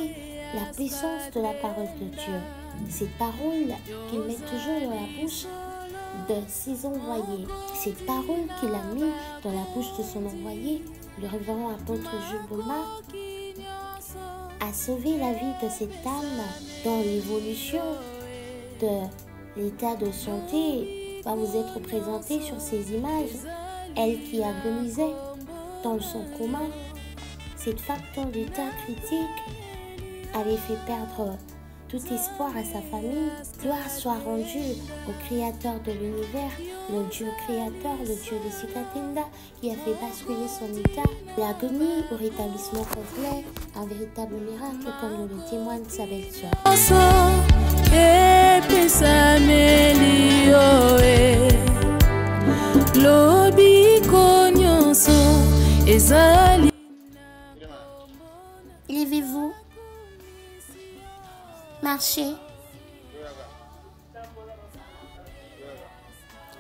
remarqué la puissance de la parole de Dieu. Cette parole qu'il met toujours dans la bouche de ses envoyés. Cette parole qu'il a mis dans la bouche de son envoyé, le révérend apôtre Jules Bouma, a sauvé la vie de cette dame dans l'évolution de l'état de santé va vous être présenté sur ces images. Elle qui agonisait dans son coma, cette femme dans l'état critique avait fait perdre tout espoir à sa famille. Gloire soit rendue au Créateur de l'univers, le Dieu créateur, le Dieu de Sikatinda, qui a fait basculer son état, l'agonie au rétablissement complet, un véritable miracle comme nous le témoigne sa belle-sœur. Levez-vous, marchez.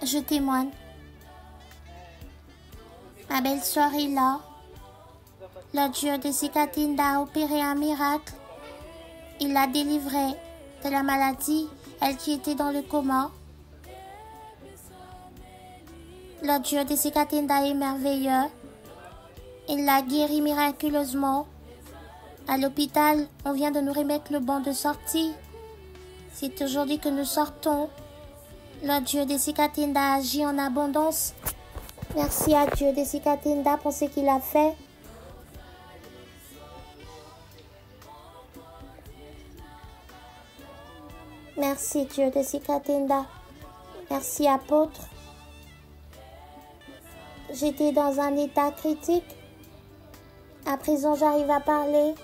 Je témoigne. Ma belle-sœur est là. Le Dieu de Sikatinda a opéré un miracle. Il l'a délivrée de la maladie, elle qui était dans le coma. Le Dieu de Sikatinda est merveilleux. Il l'a guérie miraculeusement. À l'hôpital, on vient de nous remettre le banc de sortie. C'est aujourd'hui que nous sortons. Le Dieu de Sikatinda agit en abondance. Merci à Dieu de Sikatinda pour ce qu'il a fait. Merci Dieu de Sikatinda. Merci apôtre. J'étais dans un état critique. À présent, j'arrive à parler.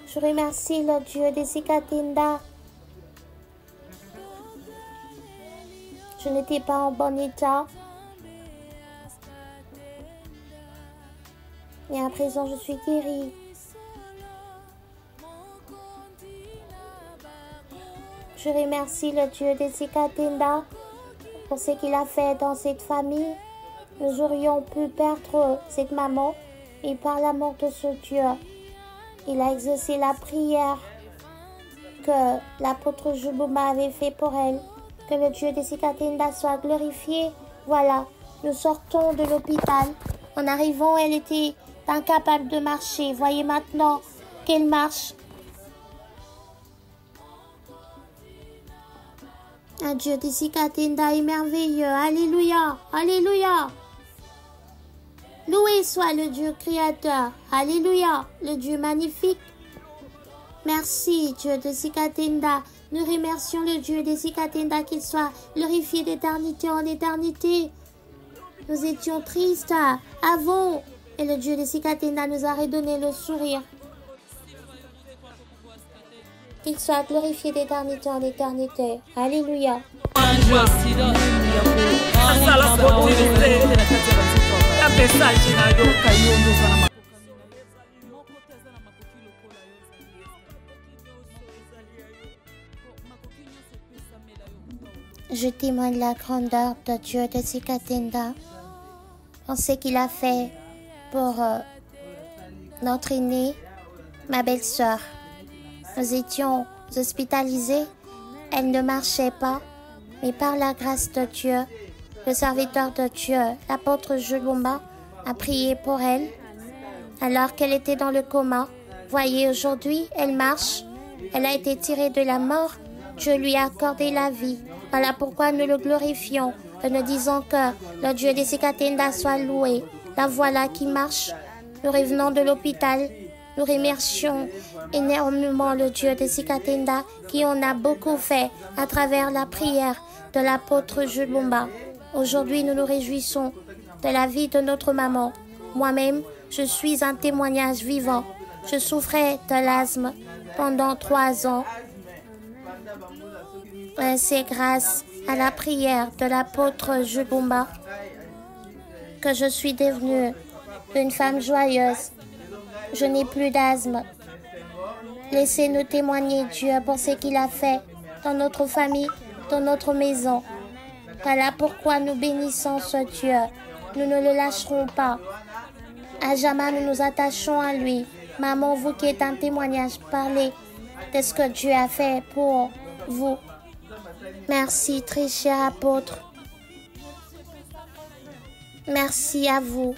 Je remercie le Dieu de Sikatinda. Je n'étais pas en bon état. Et à présent, je suis guérie. Je remercie le Dieu de Sikatinda pour ce qu'il a fait dans cette famille. Nous aurions pu perdre cette maman et par l'amour de ce Dieu, il a exaucé la prière que l'apôtre Jules Bouma avait fait pour elle. Que le Dieu de Sikatinda soit glorifié. Voilà, nous sortons de l'hôpital. En arrivant, elle était incapable de marcher. Voyez maintenant qu'elle marche. Un Dieu de Sikatinda est merveilleux. Alléluia, alléluia. Loué soit le Dieu créateur. Alléluia, le Dieu magnifique. Merci Dieu de Sikatinda. Nous remercions le Dieu de Sikatinda qu'il soit glorifié d'éternité en éternité. Nous étions tristes avant et le Dieu de Sikatinda nous a redonné le sourire. Qu'il soit glorifié d'éternité en éternité. Alléluia. Je témoigne la grandeur de Dieu de Sikatinda en ce qu'il a fait pour notre aînée, ma belle-sœur. Nous étions hospitalisés, elle ne marchait pas, mais par la grâce de Dieu, le serviteur de Dieu, l'apôtre Jules Bouma, a prié pour elle alors qu'elle était dans le coma. Voyez, aujourd'hui, elle marche, elle a été tirée de la mort, Dieu lui a accordé la vie. Voilà pourquoi nous le glorifions et nous disons que le Dieu de Sikatinda soit loué. La voilà qui marche. Nous revenons de l'hôpital. Nous remercions énormément le Dieu de Sikatinda qui en a beaucoup fait à travers la prière de l'apôtre Jules Bouma. Aujourd'hui, nous nous réjouissons de la vie de notre maman. Moi-même, je suis un témoignage vivant. Je souffrais de l'asthme pendant 3 ans. C'est grâce à la prière de l'apôtre Jules Bouma que je suis devenue une femme joyeuse. Je n'ai plus d'asthme. Laissez-nous témoigner Dieu pour ce qu'il a fait dans notre famille, dans notre maison. Voilà pourquoi nous bénissons ce Dieu. Nous ne le lâcherons pas. À jamais nous nous attachons à lui. Maman, vous qui êtes un témoignage, parlez de ce que Dieu a fait pour vous. Merci, très cher apôtre. Merci à vous.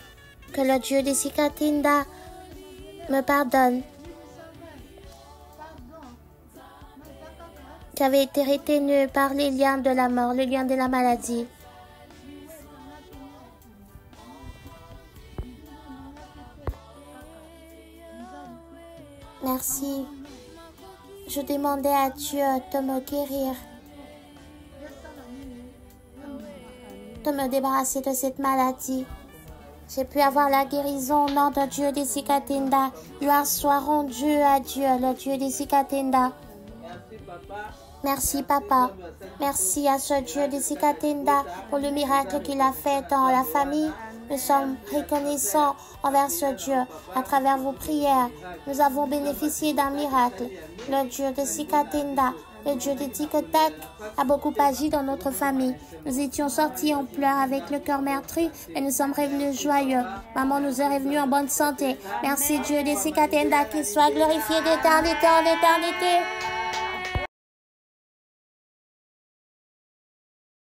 Que le Dieu de Sikatinda me pardonne. J'avais été retenu par les liens de la mort, les liens de la maladie. Merci. Je demandais à Dieu de me guérir, de me débarrasser de cette maladie. J'ai pu avoir la guérison au nom de Dieu de Sikatinda. Gloire soit rendue à Dieu, le Dieu de Sikatinda. Merci, Papa. Merci à ce Dieu de Sikatinda pour le miracle qu'il a fait dans la famille. Nous sommes reconnaissants envers ce Dieu. À travers vos prières, nous avons bénéficié d'un miracle. Le Dieu de Sikatinda, le Dieu de Tic-Tac, a beaucoup agi dans notre famille. Nous étions sortis en pleurs avec le cœur meurtri, mais nous sommes revenus joyeux. Maman nous est revenue en bonne santé. Merci Dieu de Sikatinda, qu'il soit glorifié d'éternité en éternité.